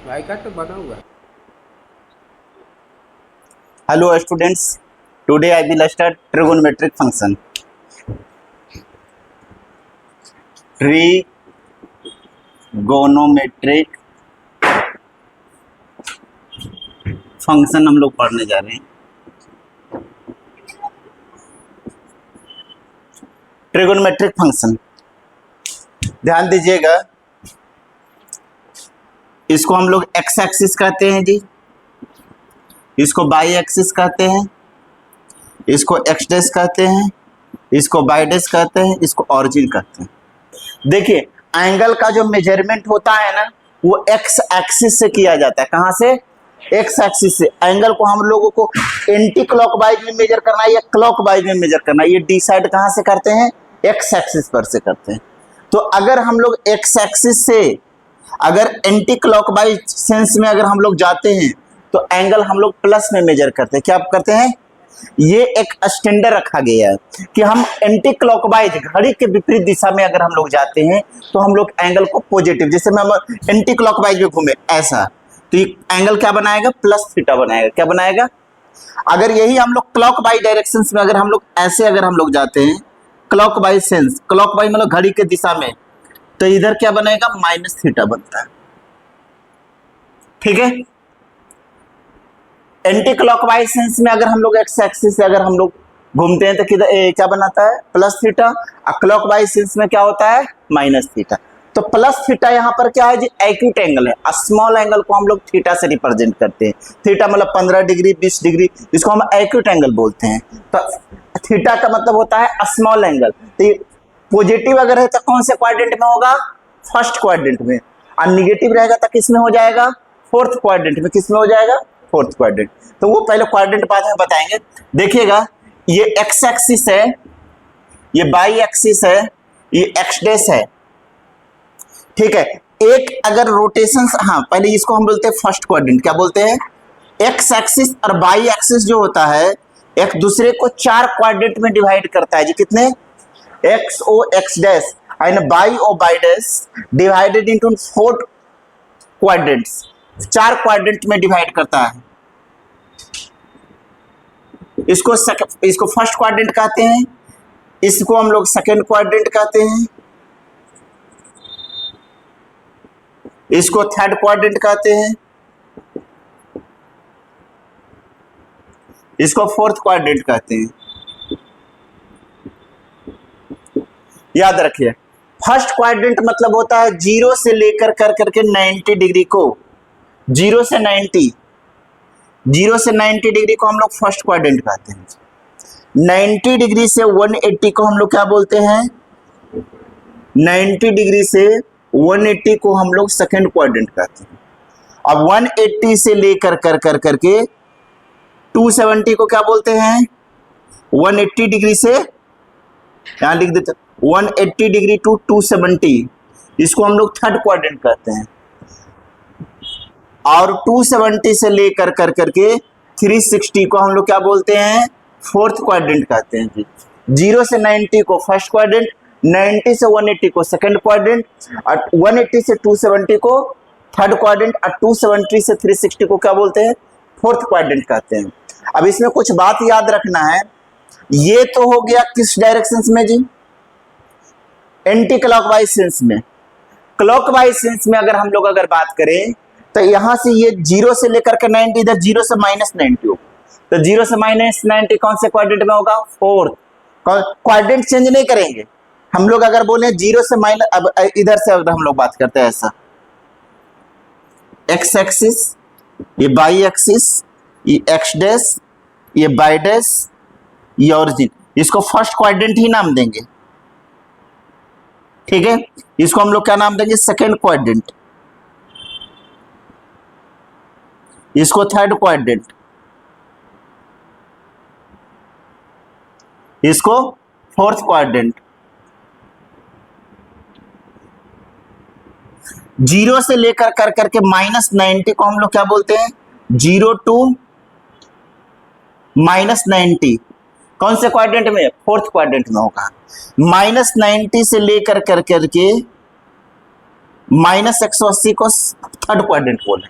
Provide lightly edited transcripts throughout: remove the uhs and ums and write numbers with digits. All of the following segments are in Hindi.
भाई का तो बना हुआ है। Hello students, today I will start trigonometric function. Trigonometric function हम लोग पढ़ने जा रहे हैं। ट्रिगोनोमेट्रिक फंक्शन ध्यान दीजिएगा, इसको हम लोग एक्स एक्सिस कहते हैं जी, इसको बाई एक्सिस कहते हैं, इसको एक्स डैश कहते हैं, इसको बाई डैश कहते हैं, इसको ऑरिजिन कहते हैं। देखिए एंगल का जो मेजरमेंट होता है ना वो एक्स एक्सिस से किया जाता है। कहाँ से? एक्स एक्सिस से। एंगल को हम लोगों को एंटी क्लॉकवाइज में मेजर करना है या क्लॉकवाइज में मेजर करना है, ये डिसाइड कहाँ से करते हैं? एक्स एक्सिस पर से करते हैं। तो अगर हम लोग एक्स एक्सिस से अगर एंटी क्लॉकवाइज सेंस में अगर हम लोग जाते हैं तो एंगल हम लोग प्लस में मेजर करते हैं। क्या करते हैं? ये एक स्टैंडर्ड रखा गया है कि हम एंटी क्लॉकवाइज घड़ी के विपरीत दिशा में अगर हम लोग जाते हैं तो हम लोग एंगल को पॉजिटिव, जैसे मैं एंटी क्लॉकवाइज में घूमे ऐसा, तो ये एंगल क्या बनाएगा? प्लस थीटा बनाएगा। क्या बनाएगा? अगर यही हम लोग क्लॉकवाइज डायरेक्शन में अगर हम लोग ऐसे अगर हम लोग जाते हैं क्लॉकवाइज सेंस, क्लॉकवाइज मतलब घड़ी के दिशा में, तो इधर क्या बनेगा? माइनस थीटा बनता है। ठीक है। एंटी क्लॉकवाइज सेंस में अगर हम लोग एक्स एक्सिस से अगर हम लोग घूमते हैं तो किधर क्या बनाता है? Plus theta. और क्लॉकवाइज सेंस में क्या होता है? Minus theta. तो प्लस थीटा यहाँ पर क्या है जी? एक्यूट एंगल है। स्मॉल एंगल को हम लोग थीटा से रिप्रेजेंट करते हैं। थीटा मतलब 15 डिग्री 20 डिग्री, इसको हम एक्यूट एंगल बोलते हैं। तो थीटा का मतलब होता है स्मॉल एंगल। तो पॉजिटिव अगर है तो कौन से क्वाड्रेंट में होगा? फर्स्ट क्वाड्रेंट में। और निगेटिव रहेगा तो किस में हो जाएगा? फोर्थ क्वाड्रेंट में। किस में हो जाएगा? Fourth quadrant. तो वो पहले क्वाड्रेंट बाद में बताएंगे। देखिएगा ये एक्स एक्सिस है, ये बाई एक्सिस है, ये एक्स डैश है। ठीक है। एक अगर रोटेशन, हाँ पहले इसको हम बोलते हैं फर्स्ट क्वाड्रेंट। क्या बोलते हैं? एक्स एक्सिस और बाई एक्सिस जो होता है एक दूसरे को 4 क्वाड्रेंट में डिवाइड करता है जी। कितने? X O X dash and Y O Y dash divided into 4 quadrants, 4 quadrant में डिवाइड करता है। इसको फर्स्ट क्वाड्रेंट कहते हैं, इसको हम लोग सेकंड क्वाड्रेंट कहते हैं, इसको थर्ड क्वाड्रेंट कहते हैं, इसको फोर्थ क्वाड्रेंट कहते हैं। याद रखिए फर्स्ट क्वाड्रेंट मतलब होता है 0 से लेकर कर करके 90 डिग्री को, 0 से 90 डिग्री को हम लोग फर्स्ट क्वाड्रेंट कहते हैं। 90 डिग्री से 180 को हम लोग क्या बोलते हैं? 90 डिग्री से 180 को हम लोग सेकंड क्वाड्रेंट कहते हैं। अब 180 से लेकर कर कर करके 270 को क्या बोलते हैं? 180 डिग्री से, यहां लिख देते 180 डिग्री टू 270, इसको हम लोग थर्ड क्वाड्रेंट कहते हैं। और 270 से लेकर कर करके 360 को हम लोग क्या बोलते हैं? फोर्थ क्वाड्रेंट कहते हैं जी। 0 से 90 को फर्स्ट क्वाड्रेंट, 90 से 180 को सेकंड क्वाड्रेंट, और 180 से 270 को थर्ड क्वाड्रेंट, और 270 से 360 को क्या बोलते हैं? फोर्थ क्वाड्रेंट कहते हैं। अब इसमें कुछ बात याद रखना है, ये तो हो गया किस डायरेक्शन में जी? एंटी क्लॉकवाइज सेंस में। क्लॉकवाइज सेंस में अगर हम लोग अगर बात करें तो यहां से ये 0 से लेकर के 90, इधर 0 से माइनस 90 होगा। तो 0 से माइनस 90 कौन से क्वाड्रेंट में होगा? फोर्थ। क्वाड्रेंट चेंज नहीं करेंगे हम लोग। अगर बोले 0 से माइनस, अब इधर से अगर हम लोग बात करते हैं ऐसा, एक्स एक्सिस, ये बाई एक्सिस, ये एक्स डैश, ये बाई डैश, ये ऑरिजिन, इसको फर्स्ट क्वाड्रेंट ही नाम देंगे। ठीक है। इसको हम लोग क्या नाम देंगे? सेकेंड क्वाड्रेंट, इसको थर्ड क्वाड्रेंट, इसको फोर्थ क्वाड्रेंट। 0 से लेकर कर करके माइनस 90 को हम लोग क्या बोलते हैं? 0 टू माइनस 90 कौन से क्वाड्रेंट में? फोर्थ क्वाड्रेंट में होगा। -90 से लेकर कर करके -180 को थर्ड क्वाड्रेंट बोले।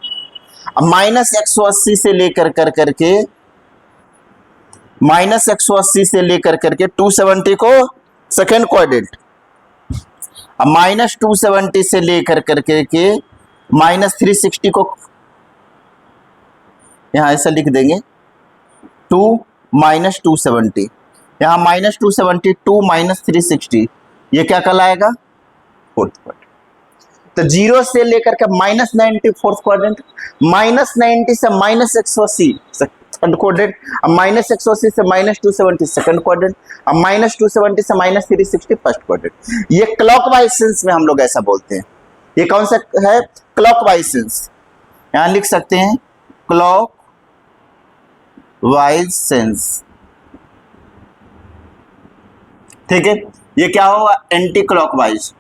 अब -180 से लेकर करके -180 से लेकर करके 270 को सेकेंड क्वाड्रेंट। अब -270 से लेकर करके -360 को यहां ऐसा लिख देंगे 2 -270, यहां -270 2 -360, ये क्या कहलाएगा? Fourth quadrant. तो 0 से लेकर के -90 फोर्थ क्वाड्रेंट, -90 से -180 थर्ड क्वाड्रेंट, अब -180 से -270 सेकंड क्वाड्रेंट, अब -270 से -360 फर्स्ट क्वाड्रेंट। ये क्लॉकवाइज सेंस में हम लोग ऐसा बोलते हैं। ये कौन सा है? Clockwise sense. यहां लिख सकते हैं क्लॉकवाइज सेंस, ठीक है। ये क्या होगा? Anti clockwise.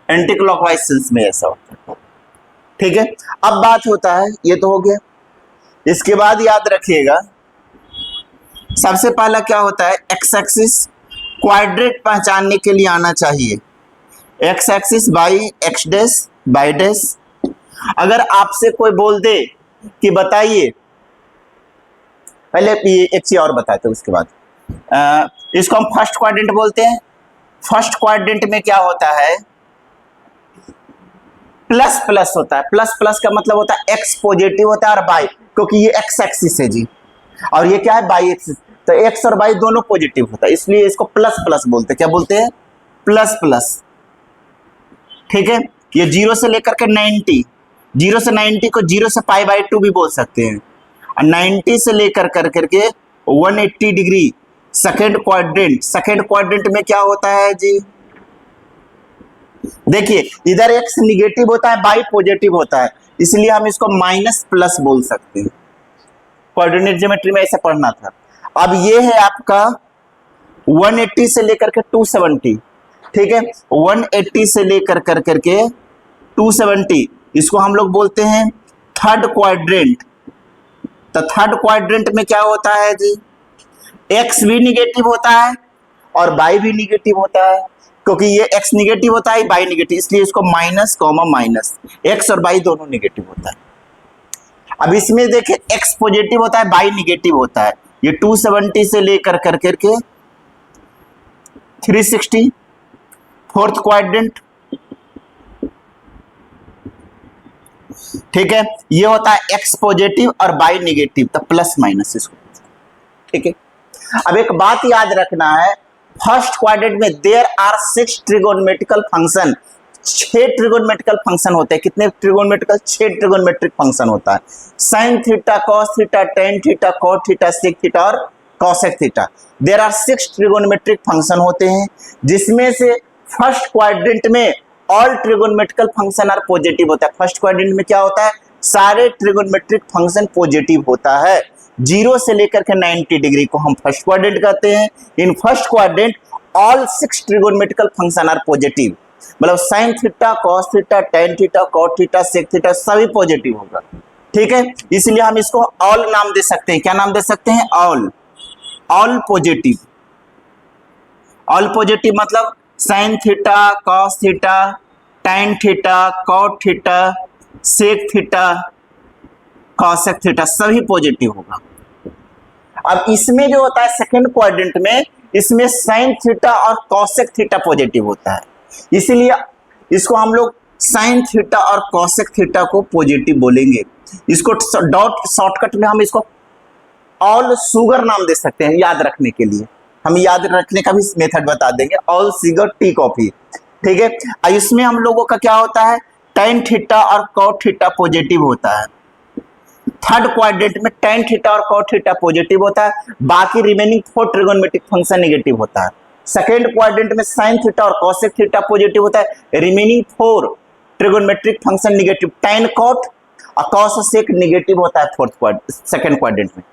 Anti clockwise sense में ऐसा होता है, ठीक है। अब बात होता है, ये तो हो गया। इसके बाद याद रखिएगा, सबसे पहला क्या होता है? एक्स एक्सिस क्वाड्रेंट पहचानने के लिए आना चाहिए। X axis by x dash by dash. अगर आपसे कोई बोल दे कि बताइए, पहले एक चीज और बताते हैं उसके बाद। इसको हम फर्स्ट क्वाड्रेंट बोलते हैं। फर्स्ट क्वाड्रेंट में क्या होता है? प्लस प्लस होता है। प्लस प्लस का मतलब होता है एक्स पॉजिटिव होता है और बाई, क्योंकि ये एक्स एक्सिस है जी, और ये क्या है? By axis. तो एक्स और बाई दोनों पॉजिटिव होता है, इसलिए इसको प्लस प्लस बोलते हैं। क्या बोलते हैं? प्लस प्लस, ठीक है। ये 0 से लेकर के 90, 0 से 90 को 0 से π/2 भी बोल सकते हैं, और 90 से लेकर करके 180 degree second quadrant. Second quadrant में क्या होता है जी? देखिए, इधर एक्स निगेटिव होता है, बाई पॉजिटिव होता है, इसलिए हम इसको माइनस प्लस बोल सकते हैं। कोऑर्डिनेट ज्योमेट्री में ऐसा पढ़ना था। अब ये है आपका 180 से लेकर के 270, ठीक है। 180 से लेकर करके 270, इसको हम लोग बोलते हैं थर्ड क्वाड्रेंट। तो थर्ड क्वाड्रेंट में क्या होता है जी? एक्स भी निगेटिव होता है और बाई भी निगेटिव होता है, क्योंकि ये एक्स निगेटिव होता है, बाई निगेटिव, इसलिए इसको माइनस कॉमा माइनस। एक्स और बाई दोनों निगेटिव होता है। अब इसमें देखिए, एक्स पॉजिटिव होता है, बाई निगेटिव होता है। ये 270 से लेकर करके 360 फोर्थ क्वाड्रेंट, ठीक है। ये होता है एक्स पॉजिटिव और बाई निगेटिव, तो प्लस माइनस इसको, ठीक है। अब एक बात याद रखना है, फर्स्ट क्वाड्रेंट में there are 6 trigonometrical function. 6 trigonometrical function होते हैं। कितने ट्रिगोनोमेट्रिकल? 6 ट्रिगोनोमेट्रिक फंक्शन होता है। Sine theta, cos theta, tan theta, cot theta, sec theta और cosec theta. There are 6 trigonometric function होते हैं, जिसमें से फर्स्ट क्वाड्रेंट में all trigonometrical function are positive होता है। फर्स्ट क्वाड्रेंट में क्या होता है? सारे ट्रिगोनोमेट्रिक फंक्शन पॉजिटिव होता है। 0 से लेकर के 90 डिग्री को हम फर्स्ट क्वाड्रेंट कहते हैं। In first quadrant all 6 trigonometrical function are positive, मतलब sine theta, cos theta, tan theta, cot theta, sec theta सभी पॉजिटिव होगा, ठीक है। इसलिए हम इसको ऑल नाम दे सकते हैं। क्या नाम दे सकते हैं? All. All positive. All positive मतलब sine theta, cos theta, tan theta, cot theta, sec theta, cosec theta सभी पॉजिटिव होगा। अब इसमें जो होता है सेकंड क्वाड्रेंट में, इसमें साइन थीटा और कॉसेक थीटा पॉजिटिव होता है, इसलिए इसको हम लोग साइन थीटा और कॉसेक थीटा को पॉजिटिव बोलेंगे। इसको डॉट शॉर्टकट में हम इसको ऑल शुगर नाम दे सकते हैं याद रखने के लिए। हम याद रखने का भी मेथड बता देंगे, ऑल शुगर टी कॉफी, ठीक है। इसमें हम लोगों का क्या होता है? टेन थीटा और कॉट थीटा पॉजिटिव होता है। थर्ड क्वाड्रेंट में टेन थीटा और कॉट थीटा पॉजिटिव होता है, बाकी रिमेनिंग 4 ट्रिगोनोमेट्रिक फंक्शन नेगेटिव होता है। सेकेंड क्वाड्रेंट में साइन थीटा और कॉसेक थीटा पॉजिटिव होता है, remaining 4 trigonometric function negative, tan cot और कॉस सेक नेगेटिव होता है सेकेंड क्वाड्रेंट में।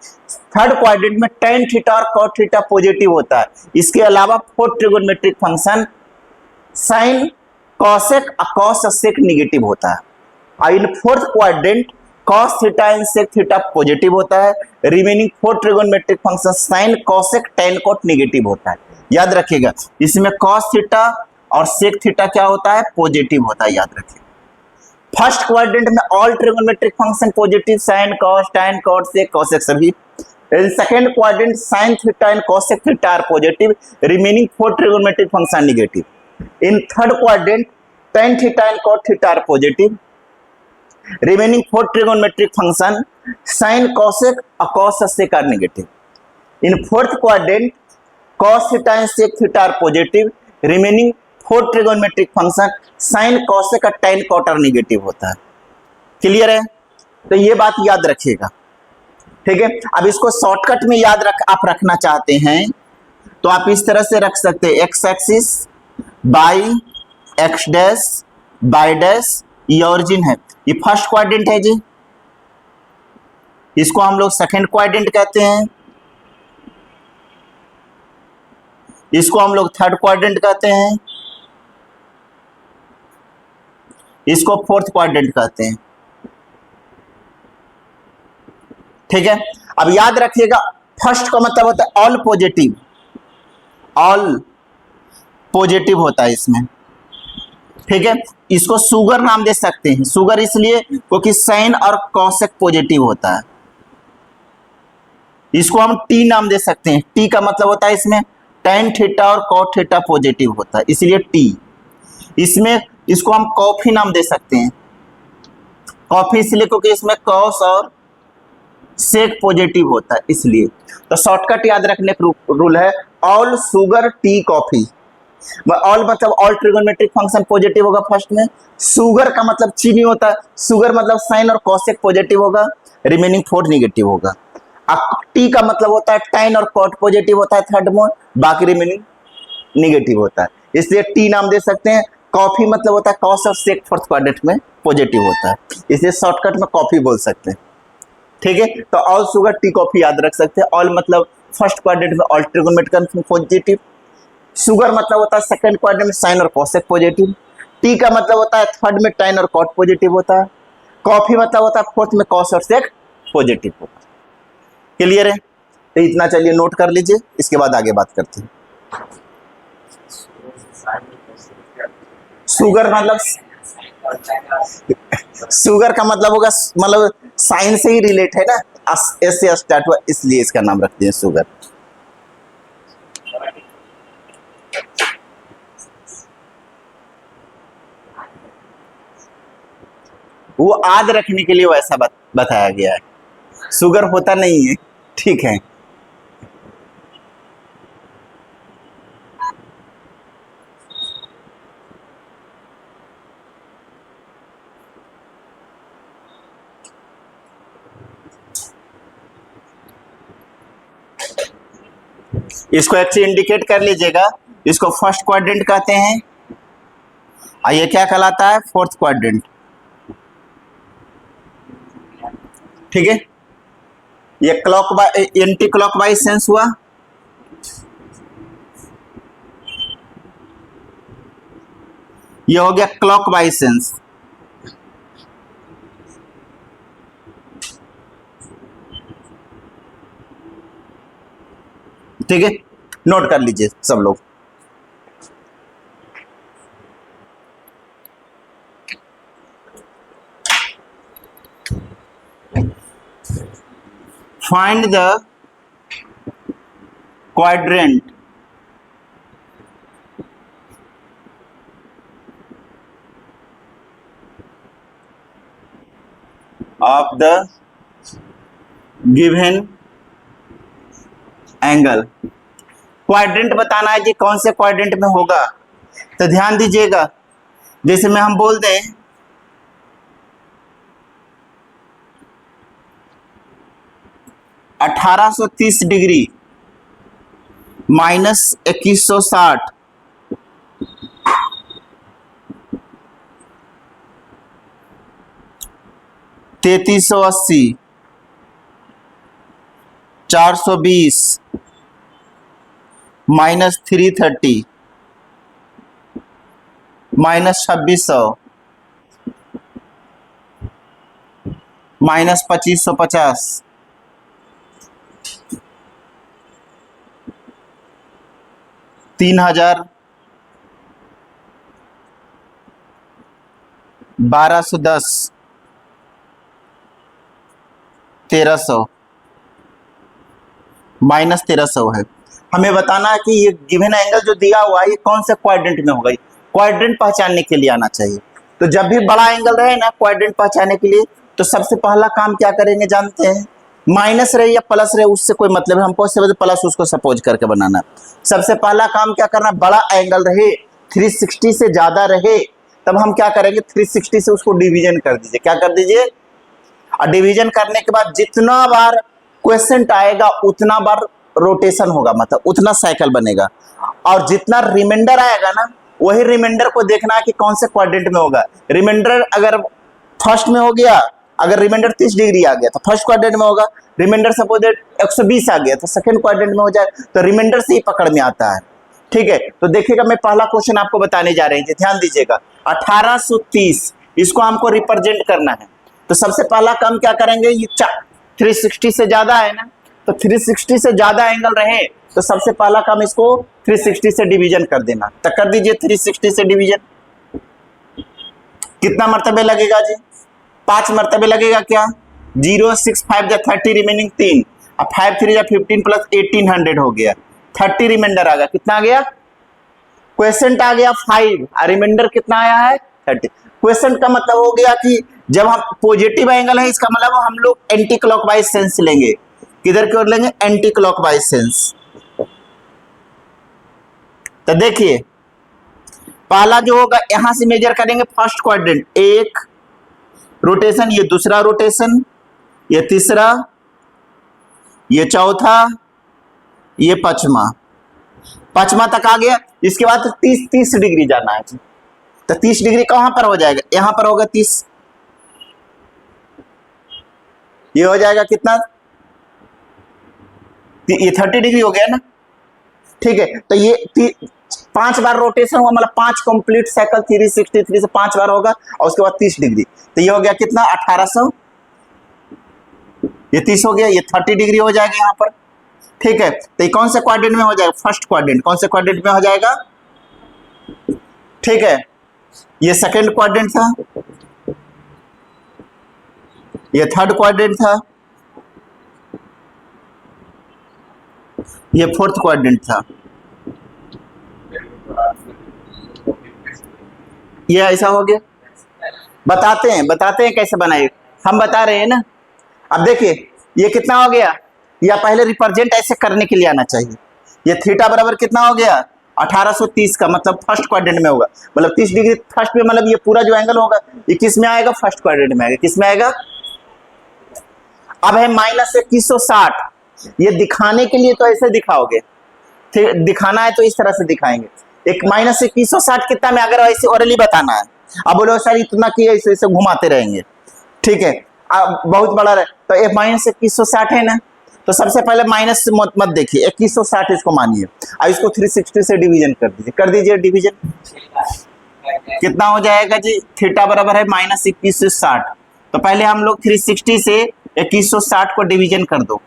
थर्ड क्वाड्रेंट में टेन थीटा और कॉट थीटा पॉजिटिव होता है, इसके अलावा 4 ट्रिगोनोमेट्रिक फंक्शन साइन, कॉसेक और कॉस सेक नेगेटिव होता है। और in fourth quadrant cos theta in sec theta positive होता है, remaining 4 trigonometric function sine cosec ten coat negative होता है। याद रखिएगा इसमें कॉस थीटा और सेक थीटा क्या होता है, पॉजिटिव होता है, याद रखिए। फर्स्ट क्वाड्रेंट में all trigonometric function positive, sine cos tan cot sec cosec सभी। In second quadrant sine theta and cosec theta are positive, remaining 4 trigonometric function negative. In third quadrant tan theta and cot theta are positive, remaining 4 trigonometric function sin cosec or cos sec are negative. In fourth quadrant cos theta and sec theta are positive, remaining 4 trigonometric function sin cosec और tan cot are negative होता है। क्लियर है? तो ये बात याद रखिएगा, ठीक है। अब इसको शॉर्टकट में आप रखना चाहते हैं तो आप इस तरह से रख सकते हैं, x axis by x dash by dash, ये ऑरिजिन है, ये फर्स्ट क्वाड्रेंट है जी, इसको हम लोग सेकंड क्वाड्रेंट कहते हैं, इसको हम लोग थर्ड क्वाड्रेंट कहते हैं, इसको फोर्थ क्वाड्रेंट कहते हैं, ठीक है। अब याद रखिएगा फर्स्ट का मतलब होता है ऑल पॉजिटिव, ऑल पॉजिटिव होता है इसमें, ठीक है। इसको सुगर नाम दे सकते हैं, सुगर इसलिए क्योंकि साइन और कॉसेक पॉजिटिव होता है। इसको हम टी नाम दे सकते हैं, टी का मतलब होता है इसमें tan थीटा और cot थीटा पॉजिटिव होता है, इसलिए टी। इसमें इसको हम कॉफी नाम दे सकते हैं, कॉफी इसलिए क्योंकि इसमें कॉस और सेक पॉजिटिव होता है इसलिए। तो शॉर्टकट याद रखने का रूल है all sugar tea coffee. All मतलब ऑल ट्रिगोनोमेट्रिक फंक्शन पॉजिटिव होगा फर्स्ट में, सुगर का मतलब चीनी होता है, सुगर मतलब साइन और कॉसेक पॉजिटिव होगा, रिमेनिंग 4 नेगेटिव होगा। अब टी का मतलब होता है टाइन और कॉट पॉजिटिव होता है थर्ड में, बाकी रिमेनिंग नेगेटिव होता है, इसलिए टी नाम दे सकते हैं। कॉफी मतलब होता है कॉस और सेक फोर्थ क्वाड्रेंट में पॉजिटिव होता है, इसलिए शॉर्टकट में कॉफी बोल सकते हैं, ठीक है। तो ऑल सुगर टी कॉफी याद रख सकते हैं। ऑल मतलब फर्स्ट क्वाड्रेंट में ऑल ट्रिगोनोमेट्रिक पॉजिटिव, सुगर मतलब होता है सेकंड क्वाड्रेंट में साइन और कॉसेक पॉजिटिव, टी का मतलब होता है थर्ड में टाइन और कॉट पॉजिटिव होता है, कॉफी मतलब होता है फोर्थ में कॉस और सेक पॉजिटिव होता है। क्लियर है? तो इतना चलिए नोट कर लीजिए, इसके बाद आगे बात करते हैं। सुगर मतलब सुगर का मतलब होगा मतलब साइन से ही रिलेट है ना, एस से स्टार्ट हुआ इसलिए इसका नाम रखते हैं सुगर। वो याद रखने के लिए वैसा बताया गया है, शुगर होता नहीं है, ठीक है। इसको एक इंडिकेट कर लीजिएगा, इसको फर्स्ट क्वाड्रेंट कहते हैं और ये क्या कहलाता है, फोर्थ क्वाड्रेंट, ठीक है। ये एंटी क्लॉकवाइज सेंस हुआ, ये हो गया क्लॉकवाइज सेंस, ठीक है। नोट कर लीजिए सब लोग। Find the quadrant of the given angle। Quadrant बताना है जी, कौन से क्वाड्रेंट में होगा, तो ध्यान दीजिएगा, जैसे में हम बोल दें 1830 degree minus 2160, $3380, 420 minus 330 minus 2600 minus 2550, 3000, 1210, 1300, minus 1300 है। हमें बताना है कि ये गिवन एंगल जो दिया हुआ है ये कौन से क्वाड्रेंट में होगा। क्वाड्रेंट पहचानने के लिए आना चाहिए। तो जब भी बड़ा एंगल रहे ना क्वाड्रेंट पहचानने के लिए, तो सबसे पहला काम क्या करेंगे जानते हैं, माइनस रहे या प्लस रहे उससे कोई मतलब है, हमको सिर्फ प्लस उसको सपोज करके बनाना। सबसे पहला काम क्या करना, बड़ा एंगल रहे 360 से ज्यादा रहे तब हम क्या करेंगे, 360 से उसको डिवीजन कर दीजिए। क्या कर दीजिए, और डिवीजन करने के बाद जितना बार क्वेश्चन आएगा उतना बार रोटेशन होगा, मतलब उतना साइकिल बनेगा। और जितना रिमाइंडर आएगा ना वही रिमाइंडर को देखना है कि कौन से क्वाड्रेंट में होगा। रिमाइंडर अगर फर्स्ट में हो गया, अगर रिमाइंडर 30 डिग्री आ गया तो फर्स्ट क्वाड्रेंट में होगा। रिमाइंडर सपोज 120 आ गया तो सेकंड क्वाड्रेंट में हो जाए। तो रिमाइंडर से ही पकड़ में आता है। ठीक है, तो देखिएगा मैं पहला क्वेश्चन आपको बताने जा रहे हैं, ध्यान दीजिएगा। 1830 इसको हमको रिप्रेजेंट करना है। तो सबसे पहला काम क्या करेंगे, ये 360 से ज्यादा है ना, तो 360 से ज्यादा एंगल रहे तो सबसे पहला काम इसको 360 से डिवीजन कर देना। तो कर दीजिए 360 से डिवीजन। कितना मर्तबे लगेगा जी, 5 मर्तबे लगेगा। क्या 0 6 5 या 30 रिमेनिंग 3, अब 5 3 या 15 प्लस 1800 हो गया। 30 रिमाइंडर आ गया, कितना आ गया, क्वेश्चन आ गया 5 और रिमाइंडर कितना आया है 30। क्वेश्चन का मतलब हो गया कि जब हम पॉजिटिव एंगल है इसका मतलब हम लोग एंटी क्लॉकवाइज सेंस लेंगे। किधर की ओर लेंगे, एंटी क्लॉकवाइज सेंस। तो देखिए पहला जो होगा यहां से मेजर करेंगे फर्स्ट क्वाड्रेंट, एक रोटेशन, ये दूसरा रोटेशन, ये तीसरा, ये चौथा, ये पांचवा तक आ गया। इसके बाद 30 डिग्री जाना है। तो 30 डिग्री कहां पर हो जाएगा, यहां पर होगा 30। ये हो जाएगा कितना, ये 30 डिग्री हो गया ना। ठीक है, तो ये 5 बार रोटेशन हुआ, मतलब 5 कंप्लीट साइकिल 363 से 5 बार होगा और उसके बाद 30 डिग्री। तो ये हो गया कितना 1800, ये 30 हो गया, ये 30 डिग्री हो जाएगा यहाँ पर। ठीक है, तो ये कौन से क्वाड्रेंट में हो जाएगा, फर्स्ट क्वाड्रेंट। कौन से क्वाड्रेंट में हो जाएगा, ठीक है, ये सेकंड क्वाड्रेंट था, ये थर्ड क्वाड्रेंट था, ये फोर्थ क्वाड्रेंट था। ये ऐसा हो गया। बताते हैं कैसे बनाए, हम बता रहे हैं ना। अब देखिए ये कितना हो गया, या पहले रिप्रेजेंट ऐसे करने के लिए आना चाहिए। ये थीटा बराबर कितना हो गया 1830 का, मतलब फर्स्ट क्वाड्रेंट में होगा, मतलब 30 डिग्री फर्स्ट में, मतलब ये पूरा जो एंगल होगा ये किस में आएगा, फर्स्ट क्वाड्रेंट में आएगा। किस में आएगा, अब है माइनस 2160। ये दिखाने के लिए तो ऐसे दिखाओगे, दिखाना है तो इस तरह से दिखाएंगे। एक माइनस 2160 कितना में, अगर ऐसे ओरली बताना है। अब बोलो सर इतना किया, ऐसे घुमाते रहेंगे। ठीक है, अब बहुत बड़ा रहे तो एक माइनस 2160 है ना, तो सबसे पहले माइनस मत देखिए, 2160 इसको मानिए और इसको 360 से डिवीजन कर दीजिए डिवीजन। कितना हो जाएगा जी, थीटा बराबर है माइनस 2160। तो पहले हम लोग 360 से 2160 को डिवीजन कर दो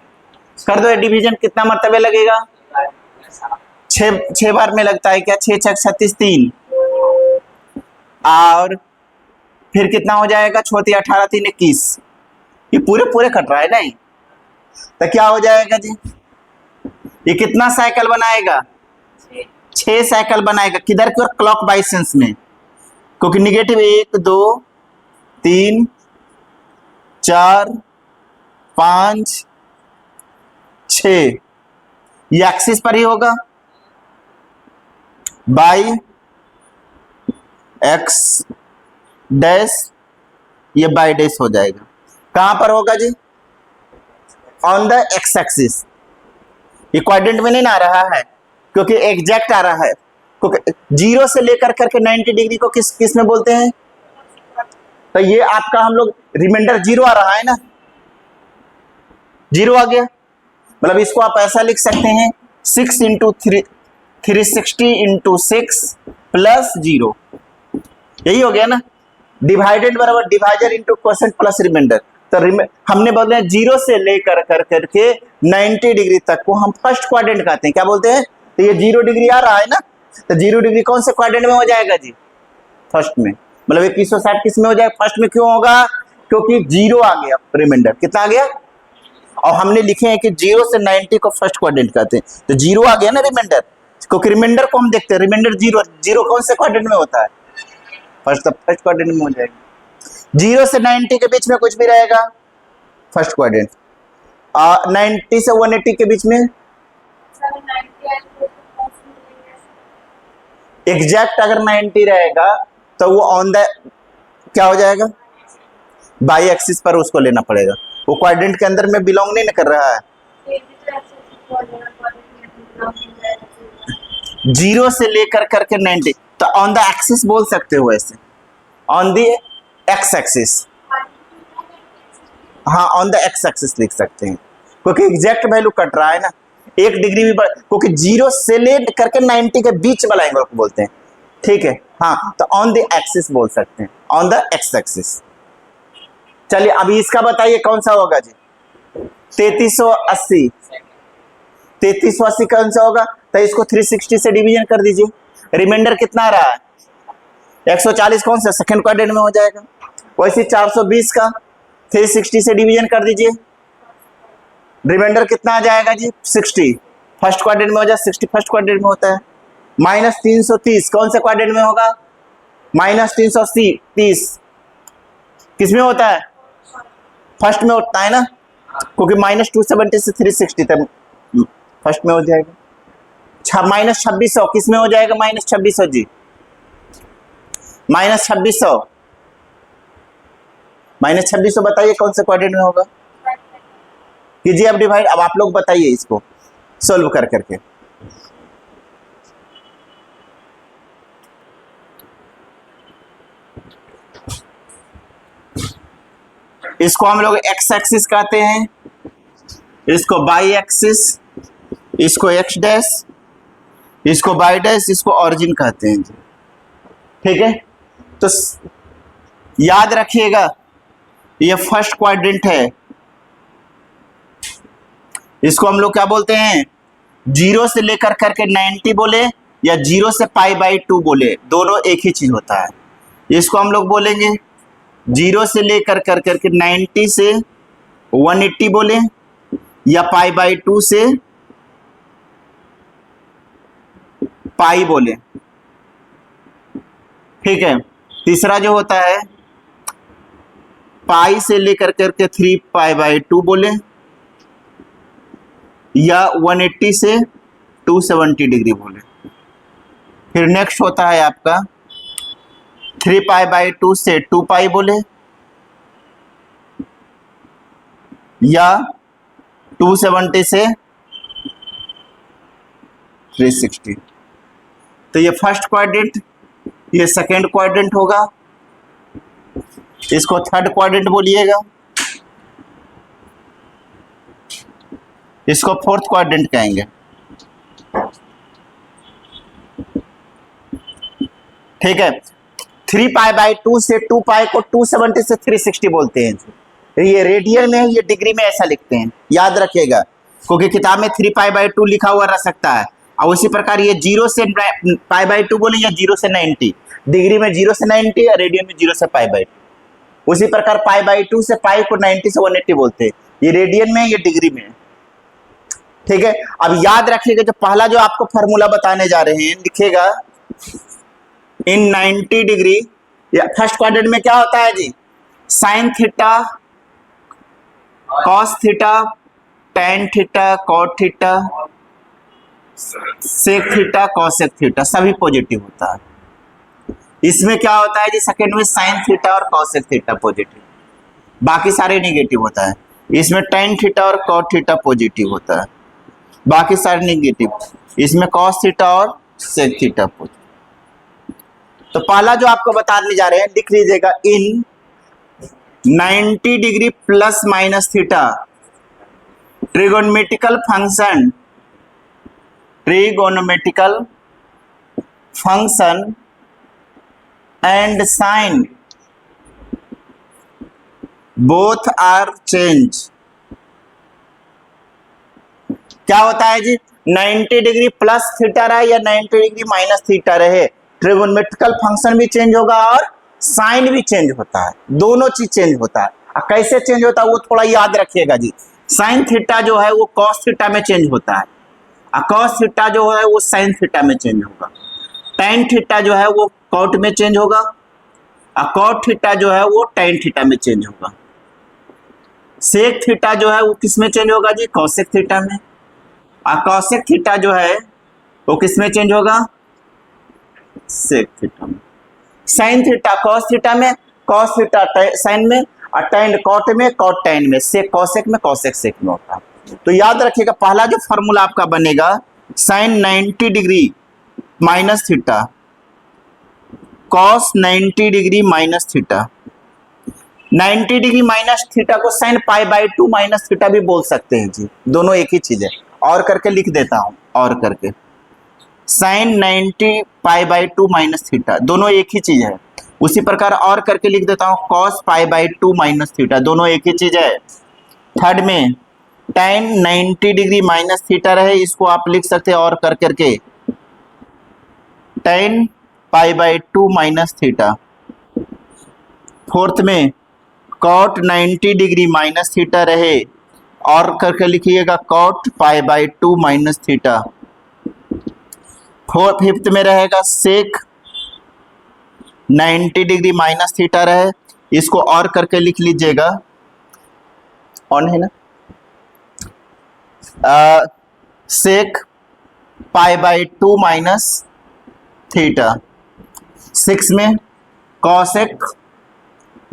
डिवीजन। कितना मर्तबे लगेगा, 6 बार में लगता है क्या, 6 6 36 3, और फिर कितना हो जाएगा 6 18 3 21। ये पूरे कट रहा है नहीं, तो क्या हो जाएगा जी, ये कितना साइकिल बनाएगा, 6 साइकिल बनाएगा। किधर की ओर, क्लॉक वाइज सेंस में, क्योंकि निगेटिव 1 2 3 4 5 6 ये एक्सिस पर ही होगा, बाई एक्स डैश, ये बाई डैश हो जाएगा। कहां पर होगा जी, ऑन द एक्स एक्सिस। ये क्वाड्रेंट में नहीं आ रहा है क्योंकि एग्जैक्ट आ रहा है, क्योंकि 0 से लेकर करके 90 डिग्री को किस में बोलते हैं। तो ये आपका हम लोग रिमाइंडर 0 आ रहा है ना, 0 आ गया, मतलब इसको आप ऐसा लिख सकते हैं 6 इंटू 360 इंटू 6 प्लस 0, यही हो गया ना। डिवाइडेड बराबर divisor into quotient plus reminder, तो हमने बोले जीरो से लेकर कर करके 90 डिग्री तक को हम फर्स्ट क्वाड्रेंट कहते हैं। क्या बोलते हैं? तो ये 0 डिग्री आ रहा है ना, तो 0 डिग्री कौन से क्वाड्रेंट में हो जाएगा जी? फर्स्ट में। मतलब 2160 किस में हो जाएगा? फर्स्ट में। क्यों होगा? क्योंकि 0 आ गया, रिमाइंडर कितना आ गया, और हमने लिखे हैं कि 0 से 90 को फर्स्ट क्वाड्रेंट कहते हैं, तो 0 आ गया ना रिमाइंडर, क्योंकि रिमाइंडर को हम देखते हैं, रिमाइंडर 0 कौन से क्वाड्रेंट में होता है? फर्स्ट क्वाड्रेंट में हो जाएगा। 0 से 90 के बीच में कुछ भी रहेगा, फर्स्ट क्वाड्रेंट। 90 से 180 के बीच में एग्जैक्ट अगर 90 रहेगा तो वो ऑन द क्या हो जाएगा, बाई एक्सिस पर उसको लेना पड़ेगा, वो क्वाड्रेंट के अंदर में बिलोंग नहीं कर रहा है। 0 से लेकर करके 90, तो ऑन द एक्सिस बोल सकते हो ऐसे, ऑन द एक्स एक्सिस, हाँ ऑन द एक्स एक्सिस लिख सकते हैं, क्योंकि एग्जैक्ट वैल्यू कट रहा है ना, 1 डिग्री भी बढ़, क्योंकि 0 से ले करके 90 के बीच वाला एंगल को बोलते हैं, ठीक है। हाँ, तो ऑन द एक्सिस बोल सकते हैं, ऑन द एक्स एक्सिस। चलिए अभी इसका बताइए कौन सा होगा जी? 3380, 3380 कौन सा होगा? तो इसको 360 से डिवीजन कर दीजिए, रिमाइंडर कितना आ रहा है? 140 कौन सा सेकंड क्वाड्रेंट में हो जाएगा। वैसे 420 का 360 से डिवीजन कर दीजिए, रिमाइंडर कितना आ जाएगा जी? 60 फर्स्ट क्वाड्रेंट में हो जाए, 60 फर्स्ट क्वाड्रेंट में होता है। माइनस 330 कौन से क्वाड्रेंट में होगा? माइनस 330 किस में होता है? फर्स्ट में होता है ना, क्योंकि माइनस 270 से 360 तक फर्स्ट में हो जाएगा। माइनस 2600 किस में हो जाएगा? माइनस 2600 जी, माइनस 2600, माइनस 2600 बताइए कौन से क्वाड्रेंट में होगा? कीजिए अब डिवाइड, अब आप लोग बताइए इसको सोल्व कर करके। इसको हम लोग एक्स एक्सिस कहते हैं, इसको बाई एक्सिस, इसको एक्स डैश, इसको बाई डैश, इसको ऑरिजिन कहते हैं, ठीक है। तो याद रखिएगा ये फर्स्ट क्वाड्रेंट है, इसको हम लोग क्या बोलते हैं? 0 से लेकर करके 90 बोले या 0 से π/2 बोले, दोनों एक ही चीज होता है। इसको हम लोग बोलेंगे 0 से लेकर कर करके 90 से 180 बोले या π/2 से पाई बोले, ठीक है। तीसरा जो होता है पाई से लेकर करके 3π/2 बोले या 180 से 270 डिग्री बोले। फिर नेक्स्ट होता है आपका 3π/2 से 2π बोले या 270 से 360। तो ये फर्स्ट क्वाड्रेंट, ये सेकेंड क्वाड्रेंट होगा, इसको थर्ड क्वाड्रेंट बोलिएगा, इसको फोर्थ क्वाड्रेंट कहेंगे, ठीक है। 3π/2 से 2π को 270 से 360 बोलते हैं। ये रेडियन में, ये डिग्री में ऐसा लिखते हैं, याद रखिएगा, क्योंकि किताब में 3π/2 लिखा हुआ रह सकता है। और उसी प्रकार ये 0 से π/2 बोले या 0 से 90, डिग्री में 0 से 90 या रेडियन में 0 से π/2। उसी प्रकार π/2 से पाई को 90 से 180 बोलते हैं, ये रेडियन में, ये डिग्री में, ठीक है। अब याद रखिएगा, जो पहला जो आपको फॉर्मूला बताने जा रहे हैं, लिखिएगा इन 90 डिग्री, फर्स्ट क्वाड्रेंट में क्या होता है जी? Sine theta, cos theta, tan theta, cot theta, sec theta, cosec theta, सभी पॉजिटिव होता है। इसमें क्या होता है जी? सेकंड में साइन थीटा और कॉसेक थीटा पॉजिटिव, बाकी सारे नेगेटिव होता है। इसमें टेन थीटा और कॉट थीटा पॉजिटिव होता है, बाकी सारे नेगेटिव। इसमें कॉस थीटा और सेक थीटा पॉजिटिव। तो पहला जो आपको बताने जा रहे हैं, लिख लीजिएगा in 90 degree plus minus theta trigonometrical function, trigonometrical function and sign both are change. क्या होता है जी, 90 डिग्री प्लस थीटा रहे या 90 डिग्री माइनस थीटा रहे, ट्रिगोनोमेट्रिकल फंक्शन भी चेंज होगा और साइन भी चेंज होता है, दोनों चीज चेंज होता है। कैसे चेंज होता है वो थोड़ा याद रखिएगा जी। साइन थीटा जो है वो कॉस थीटा में चेंज होता है, और कॉस थीटा जो है वो साइन थीटा में चेंज होगा। टैन थीटा जो है वो कॉट में चेंज होगा, और कॉट थीटा जो है वो टैन थीटा में चेंज होगा। सेक थीटा जो है वो किस में चेंज होगा जी, कॉसेक थीटा में। और कॉसेक थीटा जो है वो किस में चेंज होगा, सेक थीटा में। साइन थीटा कॉस थीटा में, कॉस थीटा साइन में, और टैन कॉट में, कॉट टैन में, सेक कॉसेक में, कॉसेक सेक में होता है। तो याद रखिएगा पहला जो फॉर्मूला आपका बनेगा, sine 90 degree minus theta cos 90 degree minus theta. 90 degree minus theta को sine pi by 2 minus theta भी बोल सकते हैं जी, दोनों एक ही चीज है। और करके लिख देता हूं, और करके sine 90 pi by 2 minus theta, दोनों एक ही चीज है। उसी प्रकार और करके लिख देता हूं, cos pi by 2 minus theta, दोनों एक ही चीज है। थर्ड में tan 90 डिग्री माइनस थीटा रहे, इसको आप लिख सकते हैं और कर करके tan pi by 2 minus theta. Fourth में cot 90 डिग्री माइनस थीटा रहे, और करके लिखिएगा cot pi by 2 minus theta. Fifth में रहेगा सेक 90 डिग्री माइनस थीटा रहे, इसको और करके लिख लीजिएगा, ऑन है ना, sec pi by 2 minus theta. Six में कॉसेक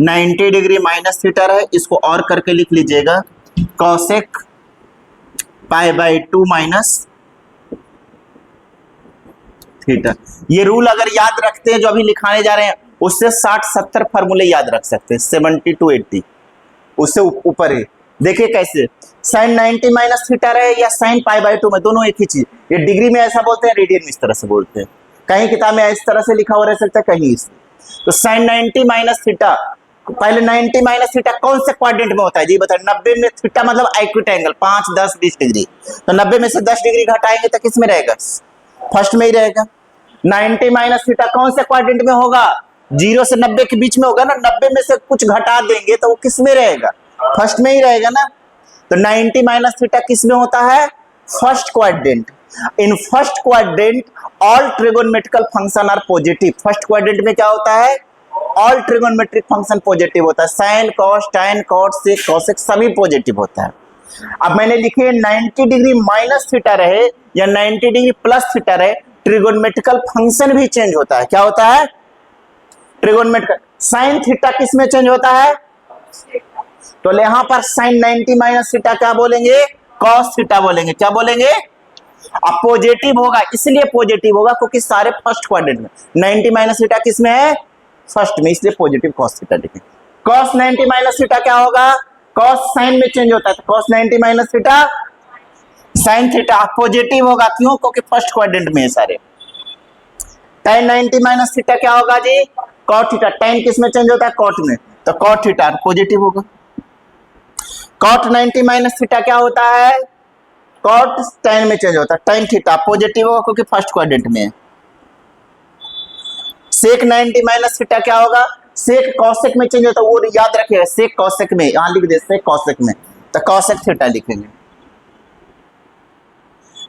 90 डिग्री माइनस थीटा रहे, इसको और करके लिख लीजिएगा, cosec pi by 2 minus theta. ये रूल अगर याद रखते हैं जो अभी लिखाने जा रहे हैं, उससे 60-70 फॉर्मूले याद रख सकते हैं, 70 to 80 उससे ऊपर है। देखिए कैसे, साइन 90 माइनस थीटा रहे या साइन पाई बाई 2 में, दोनों एक ही चीज। ये डिग्री में ऐसा बोलते हैं, रेडियन में इस तरह से बोलते हैं, कहीं किताब में इस तरह से लिखा हुआ रह सकता है, कहीं इस। तो साइन 90 माइनस थीटा, पहले 90 माइनस थीटा कौन से क्वाड्रेंट में होता है जी बताइए। 90 में थीटा मतलब इक्विट एंगल, 5, 10, 20 डिग्री। तो 90 में से 10 डिग्री घटाएंगे तो किस में रहेगा, फर्स्ट में ही रहेगा। 90 माइनस थीटा कौन से क्वाड्रेंट में होगा, 0 से 90 के बीच में होगा ना। 90 में से कुछ घटा देंगे तो वो किस में रहेगा, फर्स्ट में ही रहेगा ना। तो 90 माइनस थीटा किस में होता है, first quadrant. In first quadrant all trigonometrical function are positive. First quadrant में क्या होता है, ऑल ट्रिगोनोमेट्रिक फंक्शन पॉजिटिव होता है। Sine cos tan cot sec cosec सभी पॉजिटिव होता है। अब मैंने लिखे 90 डिग्री माइनस थीटा रहे या 90 डिग्री प्लस थीटा रहे, ट्रिगोनोमेट्रिकल फंक्शन भी चेंज होता है। क्या होता है, ट्रिगोनोमेट्रिकल। साइन थीटा किस में चेंज होता है, तो यहां पर साइन 90 माइनस थीटा क्या बोलेंगे, कॉस थीटा बोलेंगे। क्या बोलेंगे, अब पॉजिटिव होगा, इसलिए पॉजिटिव होगा क्योंकि सारे फर्स्ट क्वाड्रेंट में। 90 माइनस थीटा किस में है, फर्स्ट में, इसलिए पॉजिटिव कॉस थीटा लिखें। कॉस 90 माइनस थीटा क्या होगा, कॉस साइन में चेंज होता है, तो cos 90 minus theta sine theta positive होगा। क्यों, क्योंकि फर्स्ट क्वाड्रेंट में है सारे। tan 90 माइनस थीटा क्या होगा जी, कॉट थीटा। tan किस में चेंज होता है, कॉट में, तो कॉट थीटा पॉजिटिव होगा। कॉट 90 माइनस थीटा क्या होता है, कॉट tan में चेंज होता है, tan थीटा पॉजिटिव होगा क्योंकि फर्स्ट क्वाड्रेंट में है। सेक 90 माइनस थीटा क्या होगा, सेक कॉसेक में चेंज होता है, वो याद रखिएगा, सेक कॉसेक में, यहां लिख दे सेक कॉसेक में, तो कॉसेक थीटा लिखेंगे।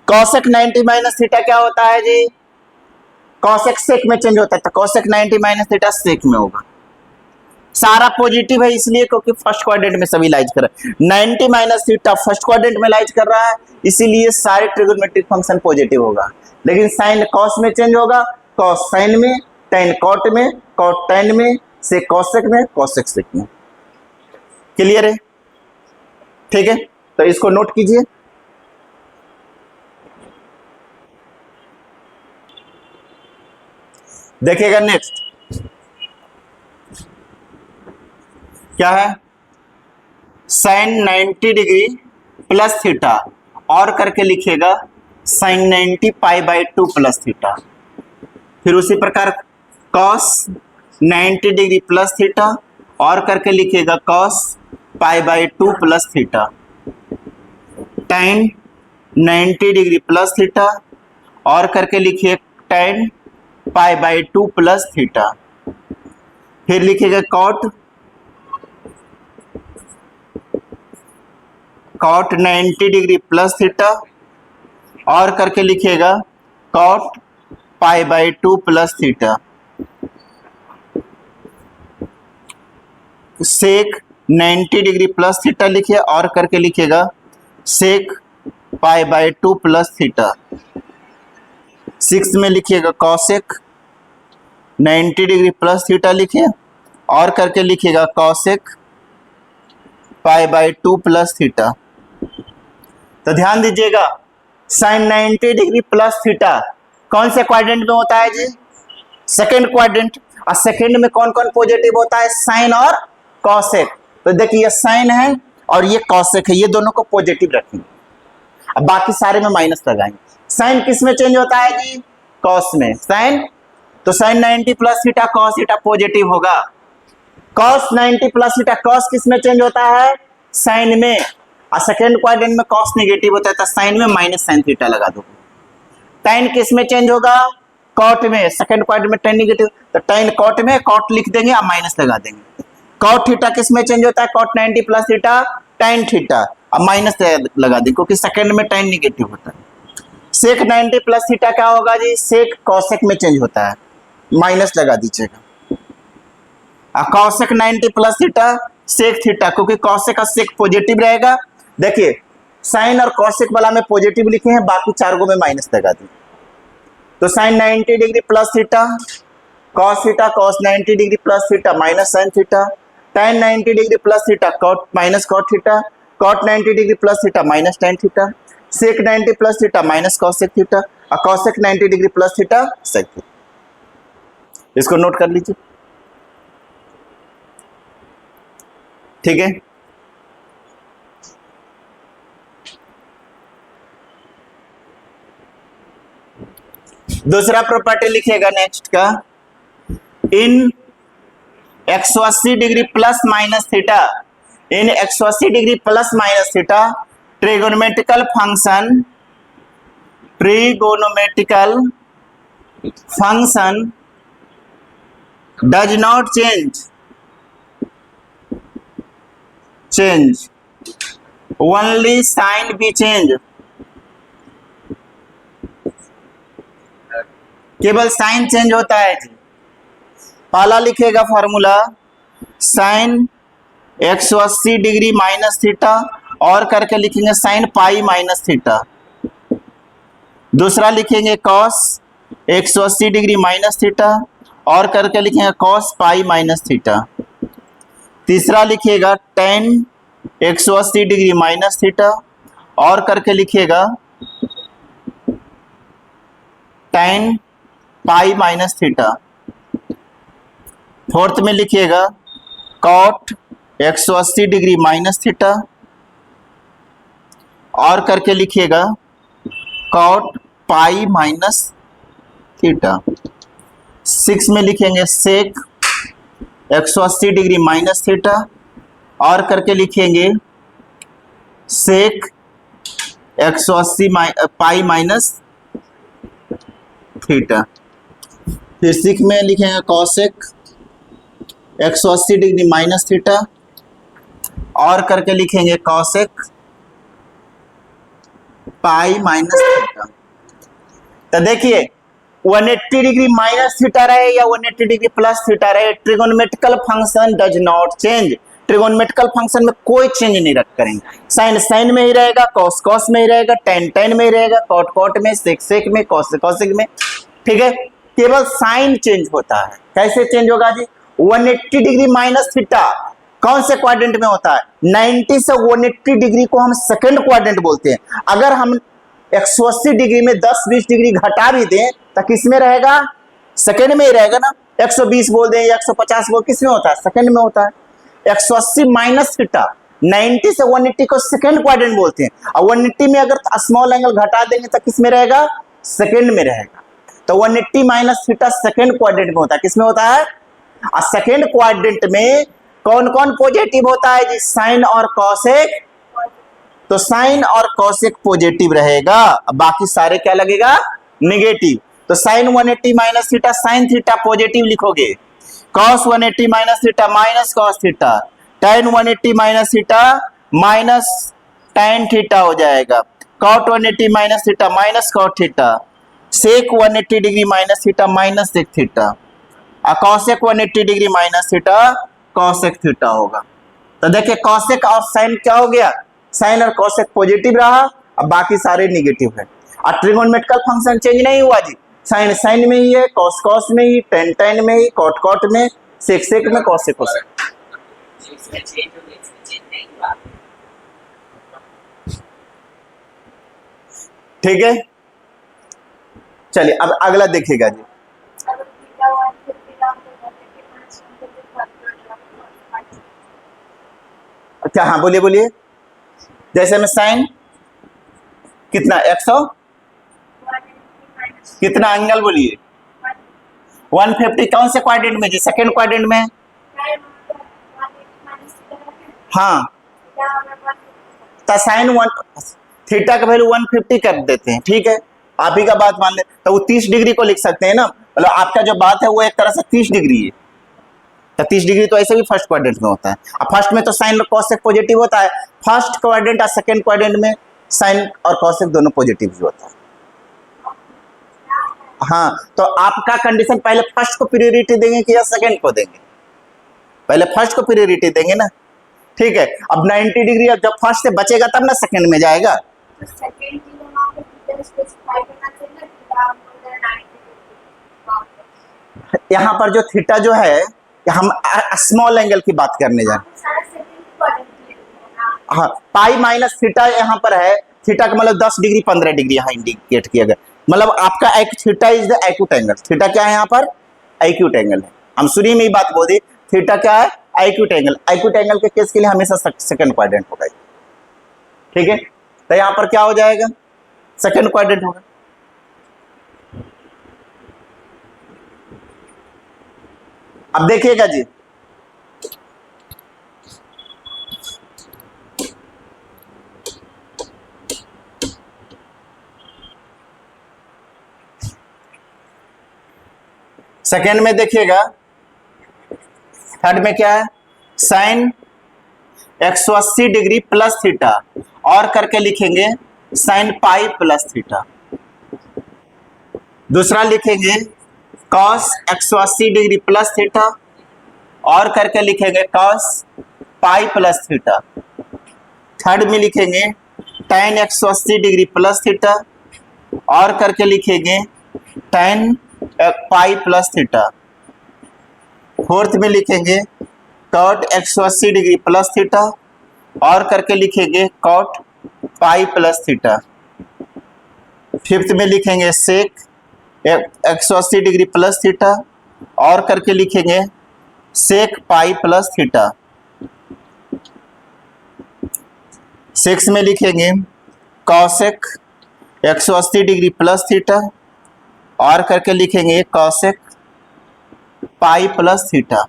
कॉसेक 90 माइनस थीटा क्या होता है जी, कॉसेक सेक में चेंज होता है, तो कॉसेक 90 माइनस थीटा सेक में होगा। सारा पॉजिटिव है इसलिए क्योंकि फर्स्ट क्वाड्रेंट में सभी लाइज कर रहा है। 90 माइनस थीटा फर्स्ट क्वाड्रेंट में लाइज कर रहा है, इसीलिए सारे ट्रिगोनोमेट्रिक फंक्शन पॉजिटिव होगा। लेकिन साइन कॉस में चेंज होगा, कॉस साइन में, टैन कॉट में, कॉट टैन में, सेक कॉसेक में, कॉसेक सेक में। क्लियर है, ठीक है, तो इसको नोट कीजिए। देखिएगा नेक्स्ट क्या है, साइन 90 डिग्री प्लस थीटा, और करके लिखिएगा sine 90 pi by 2 plus theta. फिर उसी प्रकार कॉस 90 डिग्री प्लस थीटा, और करके लिखिएगा cos pi by 2 plus theta, tan 90 degree plus theta और करके लिखिए tan pi by 2 plus theta, फिर लिखिएगा cot 90 डिग्री प्लस थीटा और करके लिखिएगा cot pi by 2 plus theta, sec 90 degree plus theta लिखिए और करके लिखिएगा sec pi by 2 plus theta. 6 में लिखिएगा कॉसेक 90 डिग्री प्लस थीटा लिखिए और करके लिखिएगा cosec pi by 2 plus theta. तो ध्यान दीजिएगा साइन 90 डिग्री प्लस थीटा कौन से क्वाड्रेंट में होता है जी? Second quadrant. और सेकेंड में कौन कौन पॉजिटिव होता है? साइन और कॉसेक। तो देखिए ये साइन है और ये कॉसेक है, ये दोनों को पॉजिटिव रखेंगे। अब बाकी सारे में माइनस लगाएंगे। साइन किस में चेंज होता है जी? कॉस में। साइन तो sine 90 plus theta cos theta positive होगा। कॉस 90 प्लस थीटा कॉस किस में चेंज होता है? साइन में। और सेकेंड क्वाड्रेंट में कॉस नेगेटिव होता है तो साइन में माइनस साइन थीटा लगा दो। tan किस में चेंज होगा? कॉट में। सेकेंड क्वाड्रेंट में tan नेगेटिव तो tan कॉट में कॉट लिख देंगे और माइनस लगा देंगे। कॉट थीटा किस में चेंज होता है? Cot 90 plus theta tan theta अब माइनस लगा देंगे क्योंकि सेकेंड में tan नेगेटिव होता है। सेक 90 प्लस थीटा क्या होगा जी? सेक कॉसेक में चेंज होता है, माइनस लगा दीजिएगा। और cosec 90 plus theta sec theta क्योंकि कॉसेक का सेक पॉजिटिव रहेगा। देखिए साइन और कॉसेक वाला में पॉजिटिव लिखे हैं, बाकी चार गो में माइनस लगा दी। तो sine 90 degree plus theta cos 90 degree plus theta minus sine theta, tan 90 degree plus theta cot minus cot theta, cot 90 degree plus theta minus tan theta, sec 90 plus theta minus cosec theta और cosec 90 degree plus theta sec theta. इसको नोट कर लीजिए, ठीक है। दूसरा प्रॉपर्टी लिखिएगा नेक्स्ट का, in 180 degree plus minus theta, in 180 degree plus minus theta trigonometrical function does not change only sign be change, केवल साइन चेंज होता है जी। पहला लिखेगा formula sine 180 degree minus theta और करके लिखेंगे साइन पाई माइनस थीटा। दूसरा लिखेंगे कॉस 180 डिग्री माइनस थीटा और करके लिखेंगे कॉस पाई माइनस थीटा। तीसरा लिखिएगा tan 180 डिग्री माइनस थीटा और करके लिखिएगा tan pi minus theta. Fourth में लिखिएगा कॉट 180 डिग्री माइनस थीटा और करके लिखिएगा कॉट पाई माइनस थीटा। 6 में लिखेंगे सेक 180 डिग्री माइनस थीटा और करके लिखेंगे सेक 180 पाई माइनस थीटा। फिर 6 में लिखेंगे कॉसेक 180 डिग्री माइनस थीटा और करके लिखेंगे कॉसेक पाई माइनस थीटा। तो देखिए 180 डिग्री माइनस थीटा रहे या 180 डिग्री प्लस थीटा रहे, trigonometrical function does not change. Trigonometrical function में कोई चेंज नहीं रख करेंगे। साइन साइन में ही रहेगा, कॉस कॉस में ही रहेगा, टेन टेन में ही रहेगा, कॉट कॉट में, सेक सेक में, कॉस कॉसेक में, ठीक है। केवल साइन चेंज होता है। कैसे चेंज होगा जी? 180 डिग्री माइनस थीटा कौन से क्वाड्रेंट में होता है? 90 से 180 डिग्री को हम सेकंड क्वाड्रेंट बोलते हैं। अगर हम 180 डिग्री में 10-20 डिग्री घटा भी दें तो किस में रहेगा? सेकंड में ही रहेगा ना। 120 बोल दें या 150 बोल, किस में होता है? सेकंड में होता है। 180 माइनस थीटा 90 से 180 को सेकंड क्वाड्रेंट बोलते हैं और 180 में अगर स्मॉल एंगल घटा देंगे तो किस में रहेगा? सेकंड में रहेगा। तो 180 माइनस थीटा सेकंड क्वाड्रेंट में होता है। किस में होता है? और सेकंड क्वाड्रेंट में कौन कौन पॉजिटिव होता है जी? साइन और कॉसेक। तो साइन और कॉसेक पॉजिटिव रहेगा, बाकी सारे क्या लगेगा? निगेटिव। तो sine 180 minus theta sine theta positive लिखोगे, cos 180 minus theta minus cos theta, tan 180 minus theta minus tan theta हो जाएगा, cot 180 minus theta minus cot theta, sec 180 degree minus theta minus sec theta, cosec 180 degree minus theta cosec theta होगा। तो देखिए cosec और sin क्या हो गया? sin और cosec पॉजिटिव रहा, अब बाकी सारे निगेटिव है। और ट्रिगोनोमेट्रिकल फंक्शन चेंज नहीं हुआ जी, sin sin में ही है, cos cos में ही, tan tan में ही, cot cot में, sec sec में, cosec cosec। ठीक है, चलिए अब अगला देखिएगा जी। अच्छा हाँ बोलिए बोलिए। जैसे में साइन कितना 100 कितना एंगल बोलिए 150 कौन से क्वाड्रेंट में जी? सेकंड क्वाड्रेंट में। हाँ तो साइन 1 थीटा का वैल्यू 150 कर देते हैं, ठीक है, आप ही का बात मान ले तो वो 30 डिग्री को लिख सकते हैं ना, मतलब आपका जो बात है वो एक तरह से 30 डिग्री है। तो 30 डिग्री तो ऐसे भी फर्स्ट क्वाड्रेंट में होता है। अब फर्स्ट में तो साइन और कॉसेक पॉजिटिव होता है, फर्स्ट क्वाड्रेंट और सेकंड क्वाड्रेंट में साइन और कॉसेक दोनों पॉजिटिव ही होता है। हाँ तो आपका कंडीशन पहले फर्स्ट को प्रायोरिटी देंगे कि या सेकंड को देंगे? पहले फर्स्ट को प्रायोरिटी देंगे ना, ठीक है। अब 90 डिग्री अब जब फर्स्ट से बचेगा तब ना सेकंड में जाएगा। यहाँ पर जो थीटा जो है हम स्मॉल एंगल की बात करने जा रहे हैं। हाँ पाई माइनस थीटा यहाँ पर है, थीटा का मतलब 10 डिग्री 15 डिग्री यहाँ इंडिकेट किया गया, मतलब आपका theta is the acute angle. Theta क्या है यहाँ पर? एक्यूट एंगल है। हम शुरू में ही बात बोल दी, थीटा क्या है? Acute angle. एक्यूट एंगल के केस के लिए हमेशा सेकंड क्वाड्रेंट होगा, ठीक है। तो यहाँ पर क्या हो जाएगा? सेकंड क्वाड्रेंट होगा। अब देखिएगा जी, सेकेंड में देखिएगा, थर्ड में क्या है? साइन 180 डिग्री प्लस थीटा और करके लिखेंगे साइन पाई प्लस थीटा। दूसरा लिखेंगे कॉस 180 डिग्री प्लस थीटा और करके लिखेंगे cos pi plus theta. Third में लिखेंगे tan 180 डिग्री प्लस थीटा और करके लिखेंगे tan पाई प्लस थीटा। फोर्थ में लिखेंगे cot 180 डिग्री प्लस थीटा और करके लिखेंगे cot पाई प्लस थीटा। फिफ्थ में लिखेंगे सेक 180 डिग्री प्लस थीटा और करके लिखेंगे सेक पाई प्लस थीटा। सिक्स में लिखेंगे कॉसेक 180 डिग्री प्लस थीटा और करके लिखेंगे कॉसेक पाई प्लस थीटा।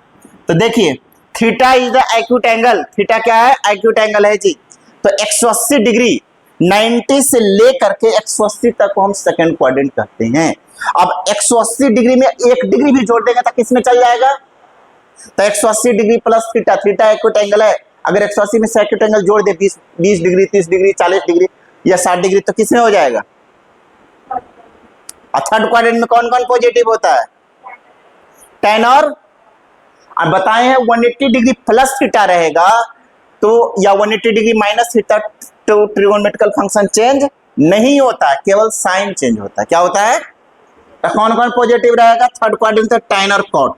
तो देखिए theta is the acute angle, theta क्या है? एक्यूट एंगल है जी। तो 180 डिग्री 90 से लेकर के 180 तक को हम सेकंड क्वाड्रेंट कहते हैं। अब 180 डिग्री में 1 डिग्री भी जोड़ देंगे तो किस में चल जाएगा? तो 180 degree plus theta, theta acute angle है, अगर 180 में से एक्यूट एंगल जोड़ दे 20 डिग्री 30 डिग्री 40 डिग्री या 60 डिग्री तो किस में हो जाएगा? और थर्ड क्वाड्रेंट में कौन कौन पॉजिटिव होता है? tan और अब बताए हैं 180 डिग्री प्लस थीटा रहेगा तो या 180 डिग्री माइनस थीटा तो ट्रिगोनोमेट्रिकल फंक्शन चेंज नहीं होता है, केवल साइन चेंज होता है। क्या होता है? तो कौन कौन पॉजिटिव रहेगा? थर्ड क्वाड्रेंट तो tan और cot,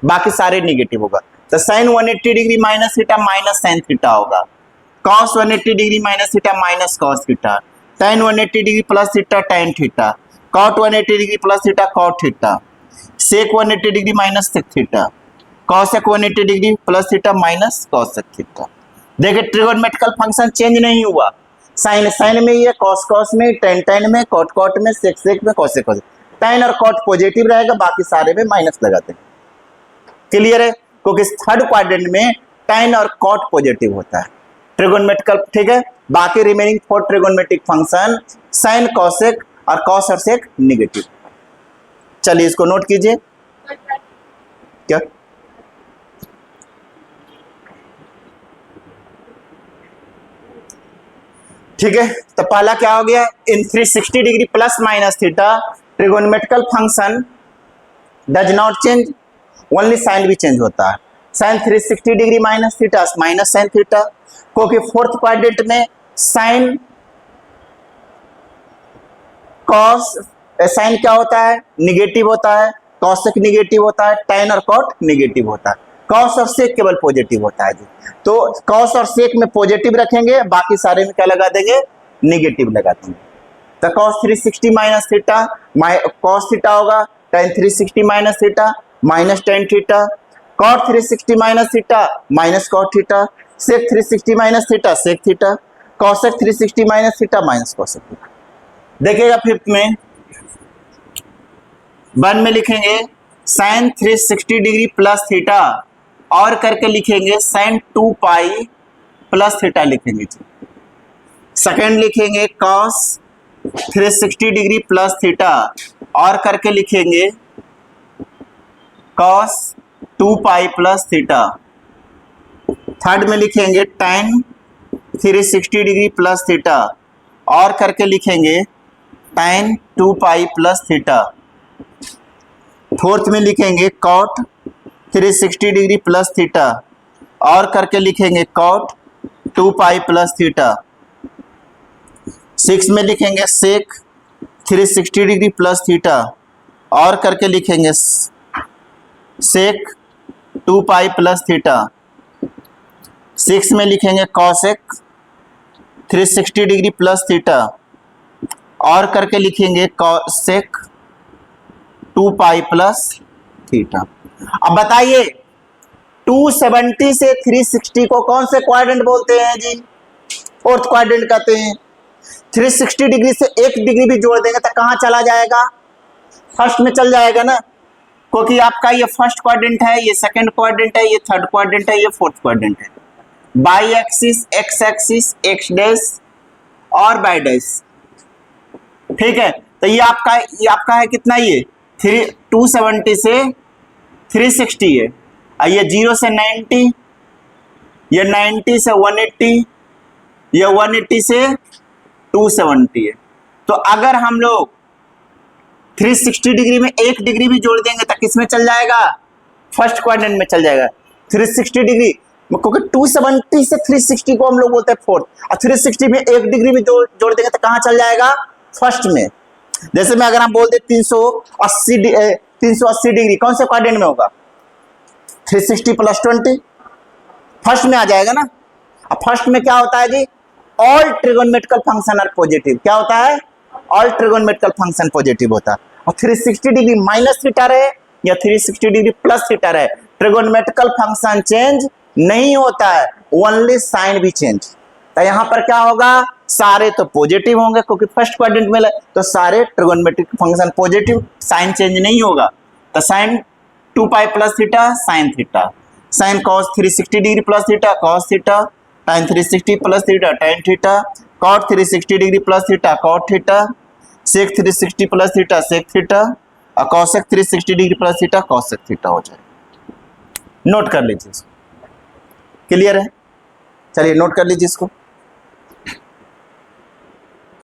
बाकी सारे निगेटिव होगा। तो sine 180 degree minus theta minus sine theta होगा, cos 180 degree minus theta minus cos theta, tan 180 degree plus theta tan theta, cot 180 degree plus theta cot theta, sec 180 degree minus sec theta, cosec 180 degree plus theta minus cosec theta. देखिए ट्रिगोनोमेट्रिकल फंक्शन चेंज नहीं हुआ, साइन साइन में ही है, cos cos में, tan tan में, cot cot में, sec sec में, cosec cosec। tan और cot पॉजिटिव रहेगा, बाकी सारे में माइनस लगाते हैं। क्लियर है? क्योंकि थर्ड क्वाड्रेंट में tan और cot पॉजिटिव होता है ट्रिगोनोमेट्रिकल, ठीक है। बाकी remaining 4 trigonometric function sine, cosec और कॉस और सेक निगेटिव। चलिए इसको नोट कीजिए। क्या ठीक है, तो पहला क्या हो गया, in 360 degree plus minus theta trigonometrical function does not change, only sign भी चेंज होता है। Sine 360 degree minus theta minus sine theta, क्योंकि फोर्थ क्वाड्रेंट में साइन कॉस, साइन क्या होता है, निगेटिव होता है, कॉसेक निगेटिव होता है, tan और cot निगेटिव होता है, कॉस और सेक केवल पॉजिटिव होता है जी। तो कॉस और सेक में पॉजिटिव रखेंगे, बाकी सारे में क्या लगा देंगे, निगेटिव लगा देंगे। तो cos 360 minus theta cos theta होगा, tan 360 minus theta minus tan theta, cot 360 minus theta minus cot theta, sec 360 minus theta sec theta, cosec 360 minus theta minus cosec theta. देखिएगा फिफ्थ में 1 में लिखेंगे साइन 360 डिग्री प्लस थीटा और करके लिखेंगे साइन 2 पाई प्लस थीटा लिखेंगे। सेकेंड लिखेंगे कॉस 360 डिग्री प्लस थीटा और करके लिखेंगे cos 2 pi plus theta. Third में लिखेंगे tan 360 डिग्री प्लस थीटा और करके लिखेंगे tan 2 pi plus theta. Fourth में लिखेंगे cot 360 डिग्री प्लस थीटा और करके लिखेंगे cot 2 pi plus theta. Six में लिखेंगे सेक 360 डिग्री प्लस थीटा और करके लिखेंगे सेक 2 पाई प्लस थीटा। सिक्स में लिखेंगे कॉसेक 360 डिग्री प्लस थीटा और करके लिखेंगे कॉसेक 2 पाई प्लस थीटा। अब बताइए 270 से 360 को कौन से क्वाड्रेंट बोलते हैं जी, फोर्थ क्वाड्रेंट कहते हैं। 360 डिग्री से 1 डिग्री भी जोड़ देंगे तो कहां चला जाएगा, फर्स्ट में चल जाएगा ना, क्योंकि आपका ये फर्स्ट क्वाड्रेंट है, ये सेकंड क्वाड्रेंट है, ये थर्ड क्वाड्रेंट है, ये फोर्थ क्वाड्रेंट है। By axis, x axis, x dash और बाई डैश, ठीक है। तो ये आपका है कितना, ये 270 से 360 है, और ये 0 से 90, ये 90 से 180, ये 180 से 270 है। तो अगर हम लोग 360 डिग्री में 1 डिग्री भी जोड़ देंगे तो किस में चल जाएगा, फर्स्ट क्वाड्रेंट में चल जाएगा। 360 डिग्री, क्योंकि 270 से 360 को हम लोग बोलते हैं फोर्थ, और 360 में 1 डिग्री भी जोड़ देंगे तो कहां चल जाएगा, फर्स्ट में। जैसे में अगर हम बोल दे 380 डिग्री कौन से क्वाड्रेंट में होगा, 360 प्लस 20 फर्स्ट में आ जाएगा ना। अब फर्स्ट में क्या होता है जी, all trigonometrical function are positive. क्या होता है, ऑल ट्रिगोनोमेट्रिकल फंक्शन पॉजिटिव होता है। और 360 डिग्री माइनस थीटा रहे या 360 डिग्री प्लस थीटा रहे, ट्रिगोनोमेट्रिकल फंक्शन चेंज नहीं होता है, ओनली साइन भी चेंज। तो यहां पर क्या होगा, सारे तो पॉजिटिव होंगे क्योंकि फर्स्ट क्वाड्रेंट में, तो सारे trigonometric function positive, sign change नहीं होगा। तो sine 2 pi plus theta sine theta, sine cos 360 degree plus theta cos theta, tan 360 plus theta tan theta, cot 360 degree plus theta cot theta, sec 360 plus theta sec theta, और cosec 360 degree plus theta cosec theta हो जाएगा। नोट कर लीजिए इसको, क्लियर है, चलिए नोट कर लीजिए इसको।